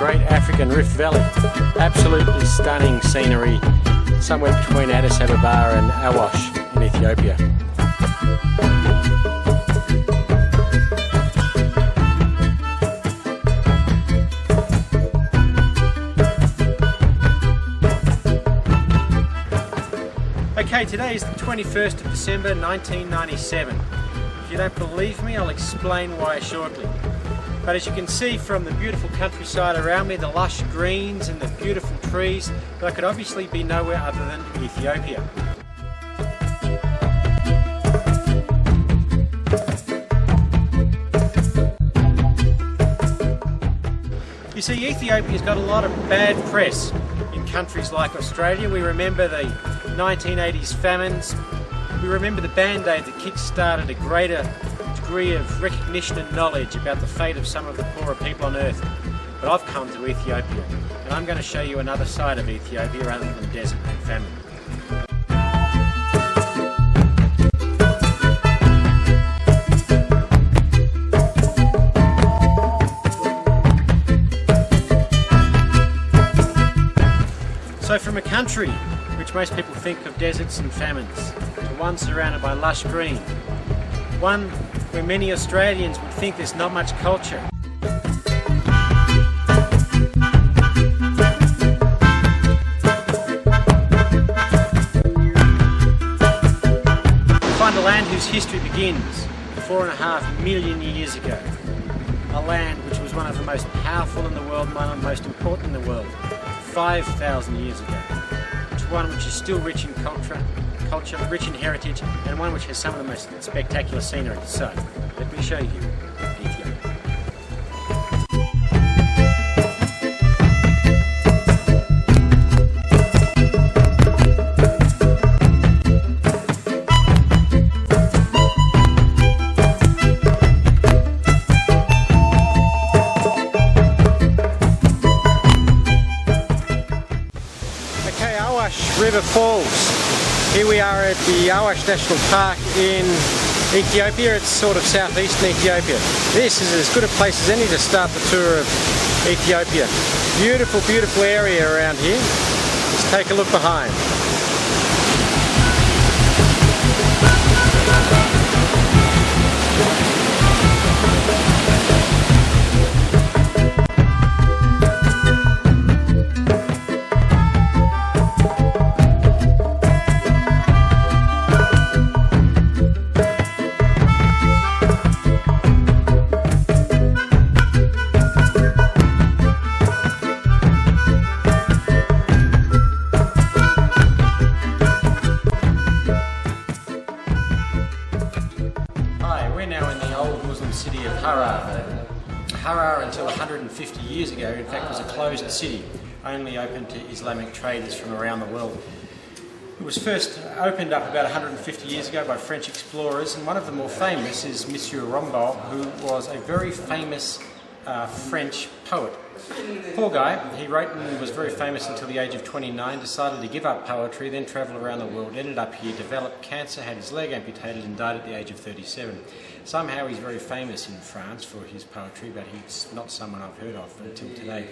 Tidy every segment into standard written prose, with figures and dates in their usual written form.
Great African Rift Valley. Absolutely stunning scenery, somewhere between Addis Ababa and Awash in Ethiopia. Okay, today is the 21st of December 1997. If you don't believe me, I'll explain why shortly. But as you can see from the beautiful countryside around me, the lush greens and the beautiful trees, that I could obviously be nowhere other than Ethiopia. You see, Ethiopia's got a lot of bad press in countries like Australia. We remember the 1980s famines. We remember the Band-Aid that kick-started a greater degree of recognition and knowledge about the fate of some of the poorer people on earth. But I've come to Ethiopia, and I'm going to show you another side of Ethiopia rather than desert and famine. So from a country which most people think of deserts and famines, to one surrounded by lush green, one where many Australians would think there's not much culture. We find a land whose history begins 4.5 million years ago. A land which was one of the most powerful in the world, one of the most important in the world, 5,000 years ago. To one which is still rich in culture, rich in heritage, and one which has some of the most spectacular scenery. So, let me show you Ethiopia. Okay, Awash River Falls. Here we are at the Awash National Park in Ethiopia. It's sort of southeastern Ethiopia. This is as good a place as any to start the tour of Ethiopia. Beautiful, beautiful area around here. Let's take a look behind. City of Harar. Harar until 150 years ago in fact was a closed city, only open to Islamic traders from around the world. It was first opened up about 150 years ago by French explorers, and one of the more famous is Monsieur Rimbaud, who was a very famous French poet. Poor guy, he wrote and was very famous until the age of 29, decided to give up poetry, then travelled around the world, ended up here, developed cancer, had his leg amputated and died at the age of 37. Somehow he's very famous in France for his poetry, but he's not someone I've heard of until today.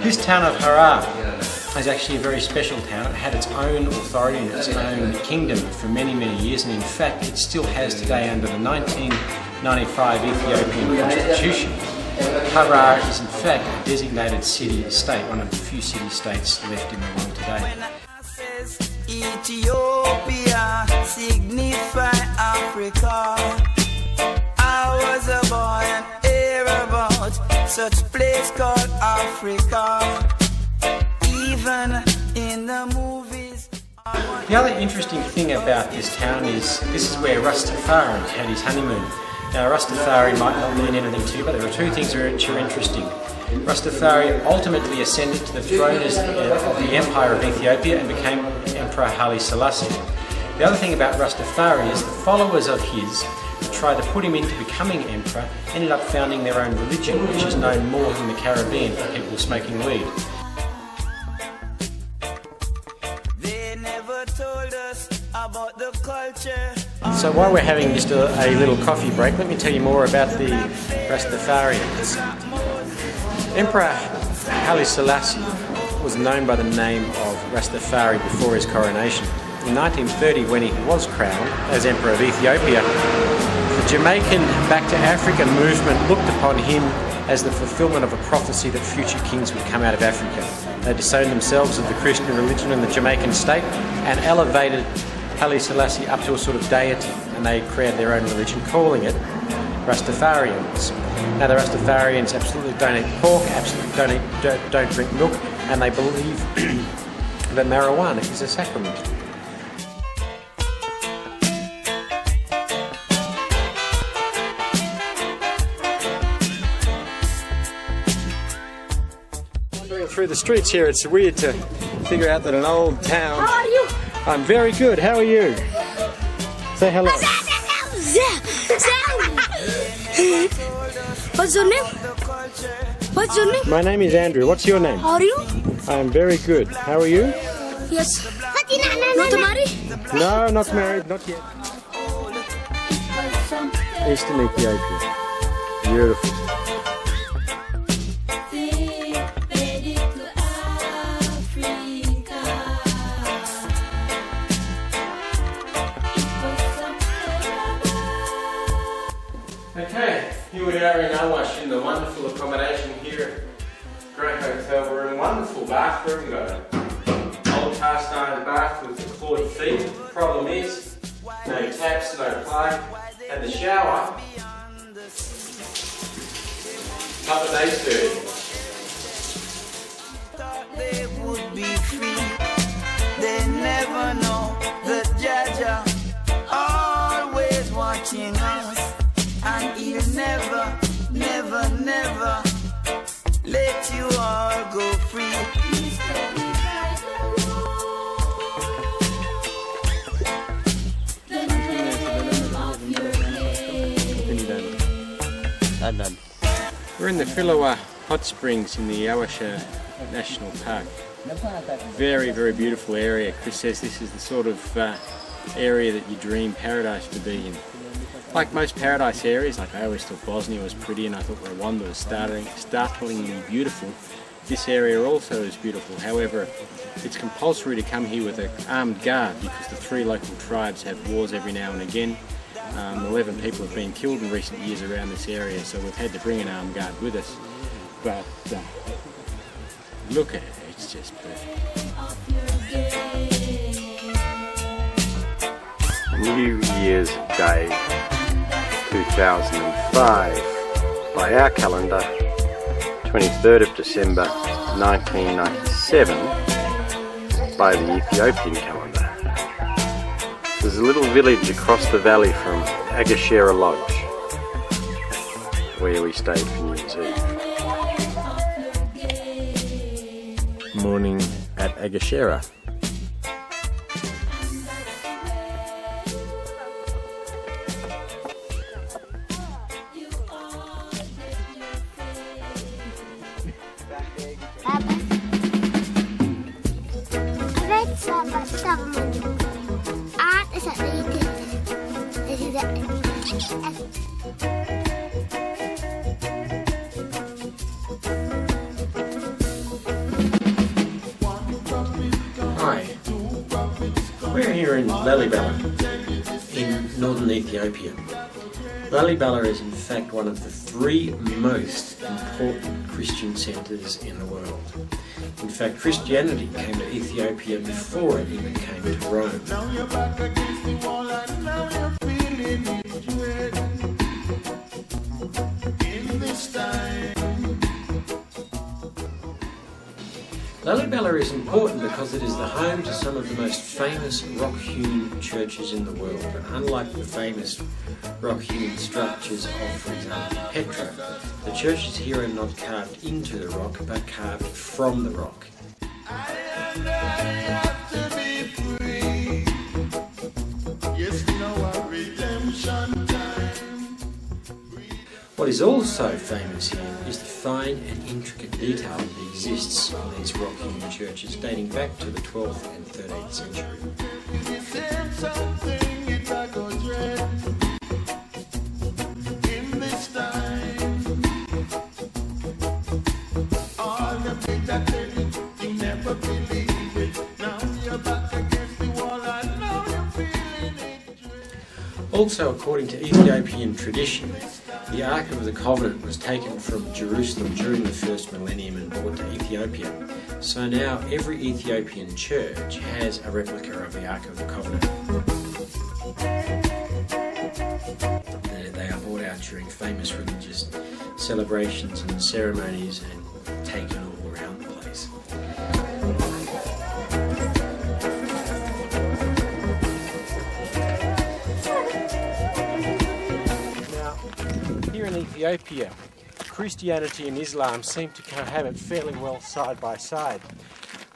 This town of Harar is actually a very special town. It had its own authority and its own kingdom for many, many years, and in fact it still has today under the 1995 Ethiopian Constitution. Harar is in fact a designated city-state, one of the few city-states left in the world today. Ethiopia signify Africa. I was a boy and hear about such place called Africa. Even in the movies. The other interesting thing about this town is this is where Rastafari had his honeymoon. Now Rastafari might not mean anything to you, but there are two things which are interesting. Rastafari ultimately ascended to the throne of the Empire of Ethiopia and became Emperor Haile Selassie. The other thing about Rastafari is the followers of his who tried to put him into becoming emperor ended up founding their own religion, which is known more in the Caribbean for people smoking weed. They never So while we're having just a little coffee break, let me tell you more about the Rastafarians. Emperor Haile Selassie was known by the name of Rastafari before his coronation. In 1930, when he was crowned as Emperor of Ethiopia, the Jamaican Back to Africa movement looked upon him as the fulfillment of a prophecy that future kings would come out of Africa. They disowned themselves of the Christian religion and the Jamaican state and elevated Haile Selassie up to a sort of deity, and they created their own religion, calling it Rastafarians. Now the Rastafarians absolutely don't eat pork, absolutely don't drink milk, and they believe that marijuana is a sacrament. Wandering through the streets here, it's weird to figure out that an old town... How are you? I'm very good, how are you? Say hello. What's your name? What's your name? My name is Andrew. What's your name? How are you? I am very good. How are you? Yes. Not married? No, not married, not yet. Eastern Ethiopia. Beautiful. Okay, here we are in Awash in the wonderful accommodation here at Great Hotel. We're in a wonderful bathroom. We've got an old cast iron bath with the clawed feet. The problem is, no taps, no plug, and the shower, couple of days dirty. They would be free. They never know that Jaja always watching us. And he'll never, never, never let you all go free. We're in the Philowa Hot Springs in the Awasha National Park. Very, very beautiful area. Chris says this is the sort of area that you dream paradise to be in. Like most paradise areas, like I always thought Bosnia was pretty and I thought Rwanda was startlingly beautiful, this area also is beautiful. However, it's compulsory to come here with an armed guard because the 3 local tribes have wars every now and again. 11 people have been killed in recent years around this area, so we've had to bring an armed guard with us. But look at it, it's just perfect. New Year's Day 2005, by our calendar, 23rd of December 1997, by the Ethiopian calendar. There's a little village across the valley from Agashera Lodge, where we stayed for New Year's Eve. Morning at Agashera. Hi, we're here in Lalibela in northern Ethiopia. Lalibela is in fact one of the 3 most important Christian centres in the world. In fact, Christianity came to Ethiopia before it even came to Rome. Lalibela is important because it is the home to some of the most famous rock-hewn churches in the world. And unlike the famous rock-hewn structures of, for example, Petra, the churches here are not carved into the rock, but carved from the rock. What is also famous here is the fine and intricate detail that exists in these rock-hewn churches dating back to the 12th and 13th century. Also, according to Ethiopian tradition, the Ark of the Covenant was taken from Jerusalem during the first millennium and brought to Ethiopia. So now every Ethiopian church has a replica of the Ark of the Covenant. They are brought out during famous religious celebrations and ceremonies and taken all around the place. Here in Ethiopia, Christianity and Islam seem to have it fairly well side by side.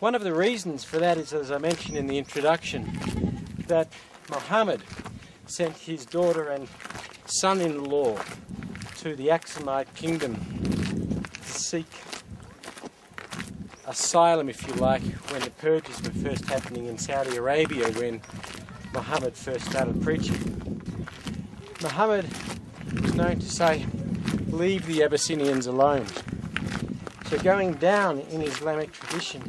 One of the reasons for that is, as I mentioned in the introduction, that Muhammad sent his daughter and son-in-law to the Aksumite kingdom to seek asylum, if you like, when the purges were first happening in Saudi Arabia, when Muhammad first started preaching. Muhammad was known to say, leave the Abyssinians alone. So going down in Islamic tradition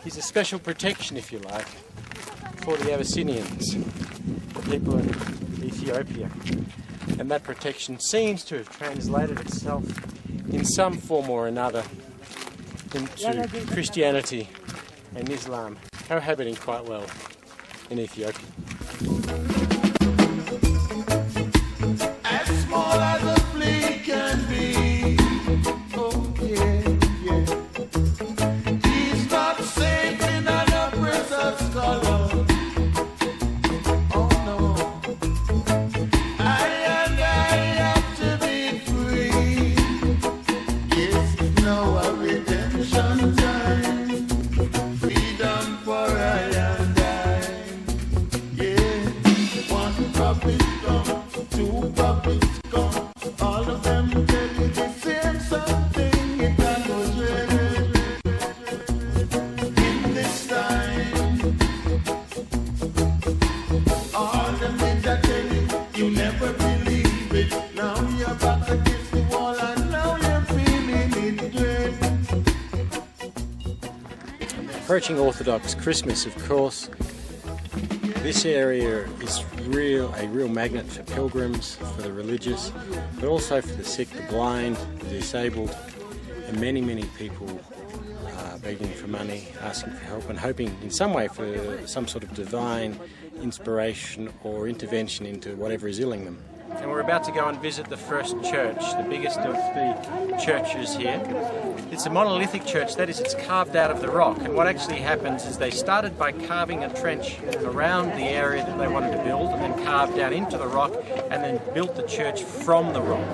is a special protection, if you like, for the Abyssinians, the people in Ethiopia. And that protection seems to have translated itself in some form or another into Christianity and Islam, cohabiting quite well in Ethiopia. Approaching Orthodox Christmas, of course, this area is a real magnet for pilgrims, for the religious, but also for the sick, the blind, the disabled, and many, many people begging for money, asking for help, and hoping in some way for some sort of divine inspiration or intervention into whatever is ailing them. And we're about to go and visit the first church, the biggest of the churches here. It's a monolithic church, that is, it's carved out of the rock. And what actually happens is they started by carving a trench around the area that they wanted to build, and then carved down into the rock, and then built the church from the rock.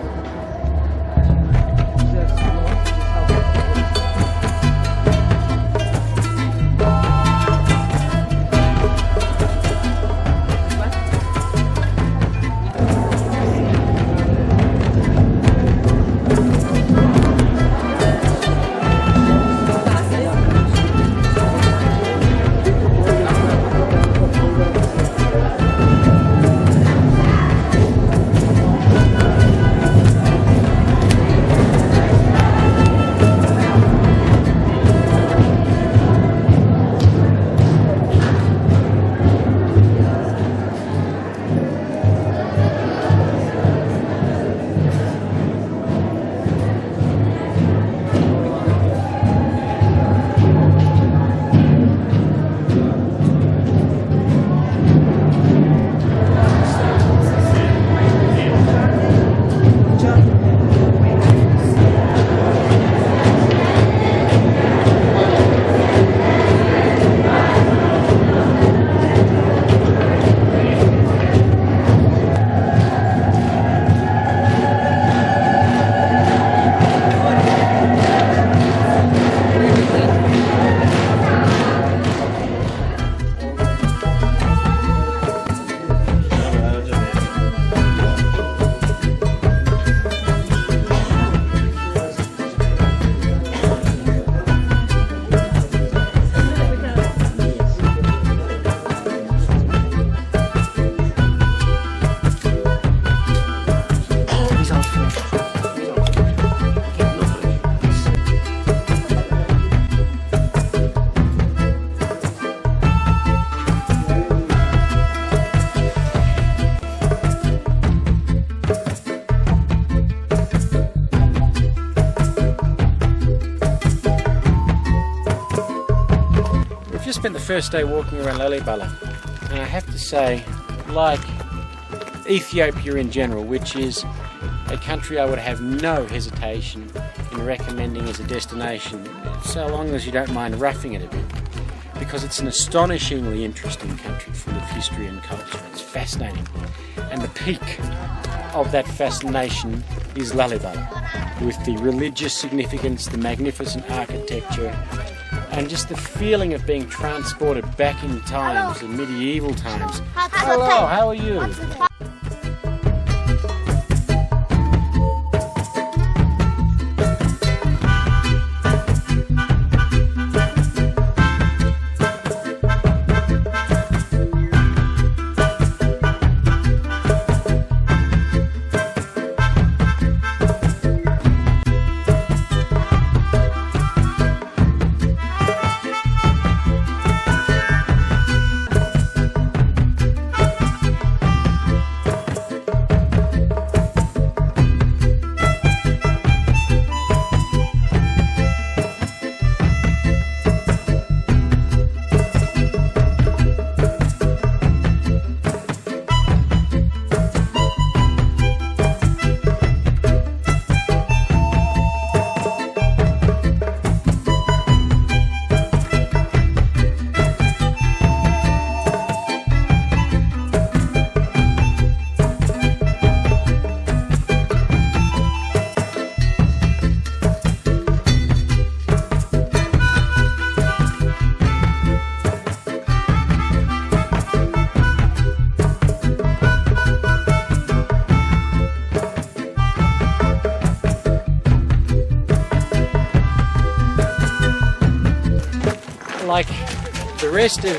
just spent the first day walking around Lalibela, and I have to say, like Ethiopia in general, which is a country I would have no hesitation in recommending as a destination, so long as you don't mind roughing it a bit, because it's an astonishingly interesting country full of history and culture. It's fascinating, and the peak of that fascination is Lalibela, with the religious significance, the magnificent architecture, and just the feeling of being transported back in times, the medieval times. Hello, how are you? Like the rest of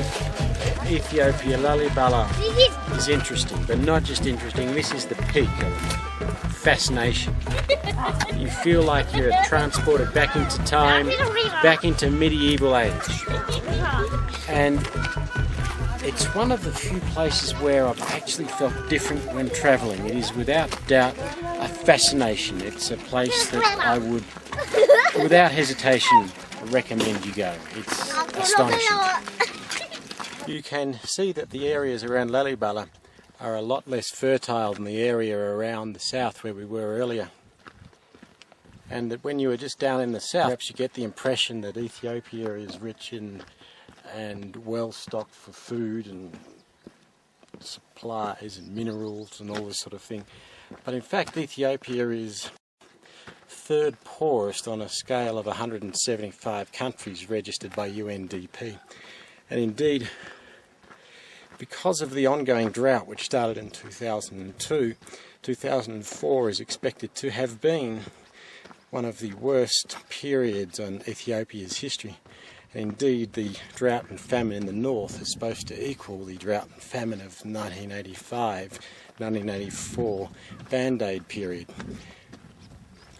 Ethiopia, Lalibela is interesting, but not just interesting. This is the peak of fascination. You feel like you're transported back into time, back into medieval age. And it's one of the few places where I've actually felt different when travelling. It is without doubt a fascination. It's a place that I would, without hesitation, recommend you go. It's astonishing. You can see that the areas around Lalibela are a lot less fertile than the area around the south where we were earlier. And that when you were just down in the south, perhaps you get the impression that Ethiopia is rich in and well stocked for food and supplies and minerals and all this sort of thing. But in fact, Ethiopia is third poorest on a scale of 175 countries registered by UNDP. And indeed, because of the ongoing drought which started in 2002, 2004 is expected to have been one of the worst periods in Ethiopia's history. And indeed, the drought and famine in the north is supposed to equal the drought and famine of 1985-1984 Band-Aid period,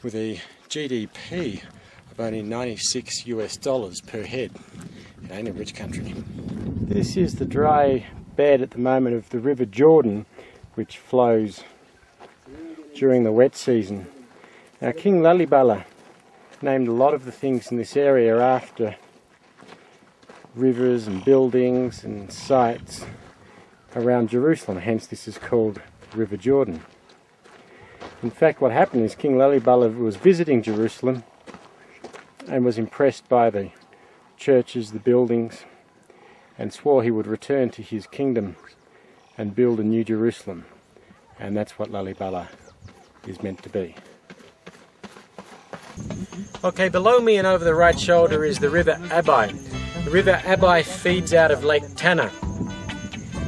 with a GDP of only $96 per head. It ain't a rich country. This is the dry bed at the moment of the River Jordan, which flows during the wet season. Now, King Lalibela named a lot of the things in this area after rivers and buildings and sites around Jerusalem, hence this is called River Jordan. In fact, what happened is King Lalibela was visiting Jerusalem and was impressed by the churches, the buildings, and swore he would return to his kingdom and build a new Jerusalem. And that's what Lalibela is meant to be. Okay, below me and over the right shoulder is the River Abai. The River Abai feeds out of Lake Tana.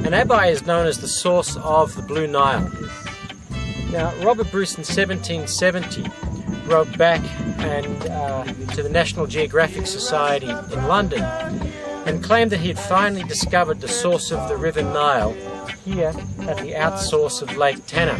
And Abai is known as the source of the Blue Nile. Now, Robert Bruce in 1770 wrote back to the National Geographic Society in London and claimed that he had finally discovered the source of the River Nile here at the outsource of Lake Tana.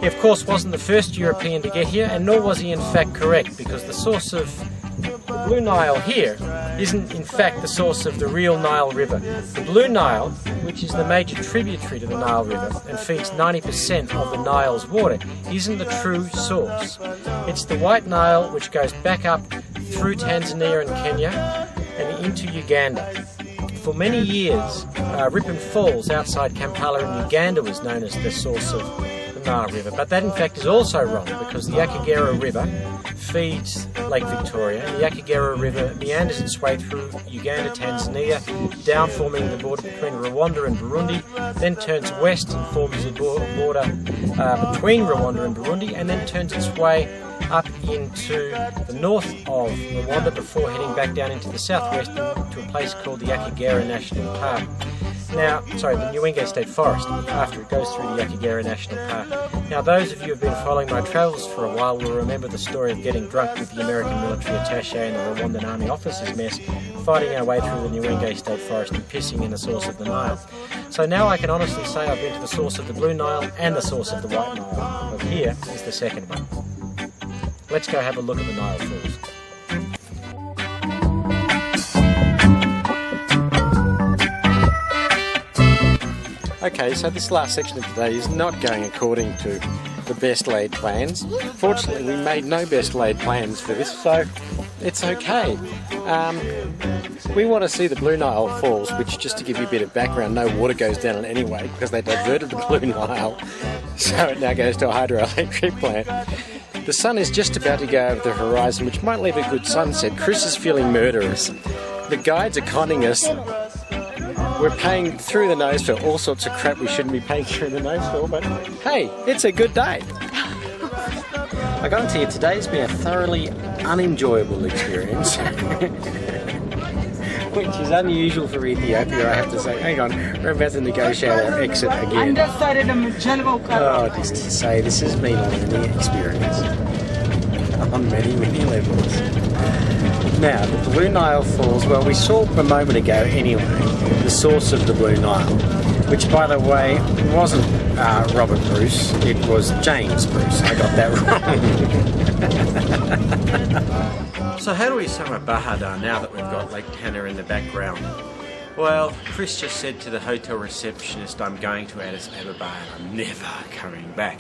He of course wasn't the first European to get here, and nor was he in fact correct, because the source of the Blue Nile here isn't in fact the source of the real Nile River. The Blue Nile, which is the major tributary to the Nile River and feeds 90% of the Nile's water, isn't the true source. It's the White Nile, which goes back up through Tanzania and Kenya and into Uganda. For many years, Ripon Falls outside Kampala in Uganda was known as the source of the Nile River, but that in fact is also wrong because the Akagera River feeds Lake Victoria. The Akagera River meanders its way through Uganda, Tanzania, down forming the border between Rwanda and Burundi, then turns west and forms the border between Rwanda and Burundi, and then turns its way up into the north of Rwanda before heading back down into the southwest to a place called the Akagera National Park. Now, sorry, the Nyewenge State Forest, after it goes through the Akagera National Park. Now, those of you who have been following my travels for a while will remember the story of getting drunk with the American military attaché and the Rwandan army officers mess, fighting our way through the Nyewenge State Forest and pissing in the source of the Nile. So now I can honestly say I've been to the source of the Blue Nile and the source of the White Nile. But here is the second one. Let's go have a look at the Nile Falls. Okay, so this last section of today is not going according to the best laid plans. Fortunately, we made no best laid plans for this, so it's okay. We want to see the Blue Nile Falls, which, just to give you a bit of background, no water goes down it anyway because they diverted the Blue Nile, so it now goes to a hydroelectric plant. The sun is just about to go over the horizon, which might leave a good sunset. Chris is feeling murderous. The guides are conning us. We're paying through the nose for all sorts of crap we shouldn't be paying through the nose for, but hey, it's a good day. I got to tell you, today's been a thoroughly unenjoyable experience, which is unusual for Ethiopia, I have to say. Hang on, we're about to negotiate our exit again. Oh, just to say, this has been a learning experience on many, many levels. Now, the Blue Nile Falls, well, we saw a moment ago anyway, the source of the Blue Nile, which, by the way, wasn't Robert Bruce, it was James Bruce. I got that wrong. So how do we sum up Bahada now that we've got Lake Tana in the background? Well, Chris just said to the hotel receptionist, I'm going to Addis Ababa and I'm never coming back.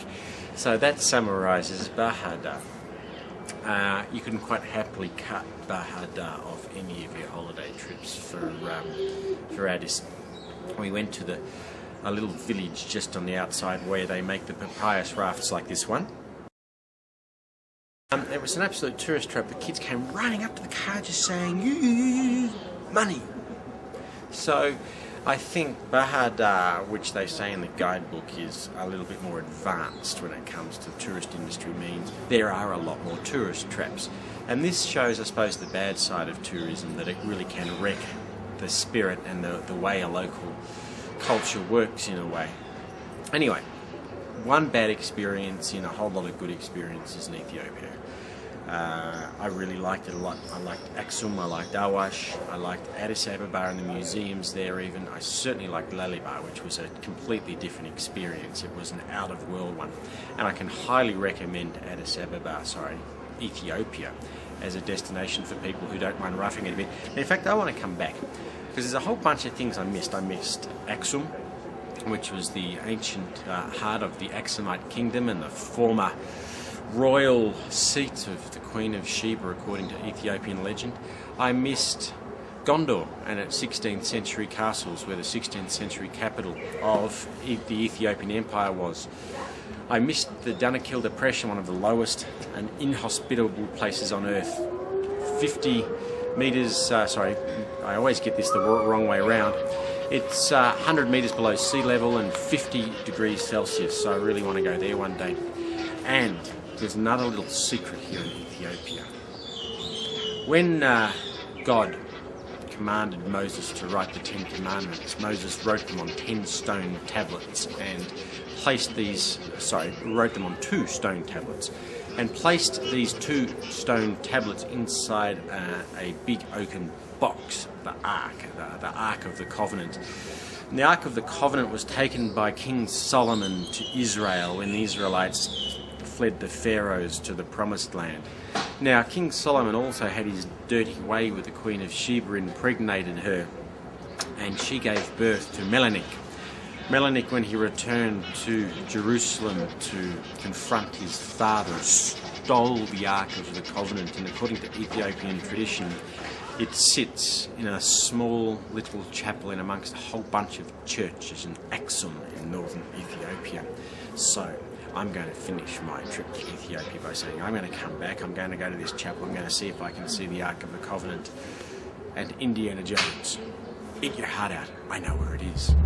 So that summarises Bahada. You can quite happily cut Bahada off any of your holiday trips for Addis. We went to a little village just on the outside where they make the papyrus rafts like this one. It was an absolute tourist trap. The kids came running up to the car just saying, "You money!" So I think Bahada, which they say in the guidebook is a little bit more advanced when it comes to tourist industry, means there are a lot more tourist traps. And this shows, I suppose, the bad side of tourism, that it really can wreck the spirit and the way a local culture works in a way. Anyway, one bad experience in a whole lot of good experiences in Ethiopia. I really liked it a lot. I liked Aksum, I liked Awash, I liked Addis Ababa and the museums there even. I certainly liked Lalibela, which was a completely different experience. It was an out-of-world one. And I can highly recommend Ethiopia, as a destination for people who don't mind roughing it a bit. And in fact, I want to come back, because there's a whole bunch of things I missed. I missed Aksum, which was the ancient heart of the Aksumite kingdom and the former royal seat of the Queen of Sheba, according to Ethiopian legend. I missed Gondor and its 16th century castles, where the 16th century capital of the Ethiopian Empire was. I missed the Danakil Depression, one of the lowest and inhospitable places on earth. 50 metres, I always get this the wrong way around. It's 100 metres below sea level and 50 degrees Celsius, so I really want to go there one day. And there's another little secret here in Ethiopia. When God commanded Moses to write the 10 Commandments, Moses wrote them on 10 stone tablets and wrote them on 2 stone tablets and placed these 2 stone tablets inside a big oaken box, the Ark of the Covenant. And the Ark of the Covenant was taken by King Solomon to Israel when the Israelites fled the pharaohs to the promised land. Now, King Solomon also had his dirty way with the Queen of Sheba, impregnated her, and she gave birth to Melanik. Melanik, when he returned to Jerusalem to confront his father, stole the Ark of the Covenant, and according to Ethiopian tradition, It sits in a small little chapel in amongst a whole bunch of churches in Aksum in northern Ethiopia. So I'm going to finish my trip to Ethiopia by saying I'm going to come back, I'm going to go to this chapel, I'm going to see if I can see the Ark of the Covenant and Indiana Jones. Eat your heart out, I know where it is.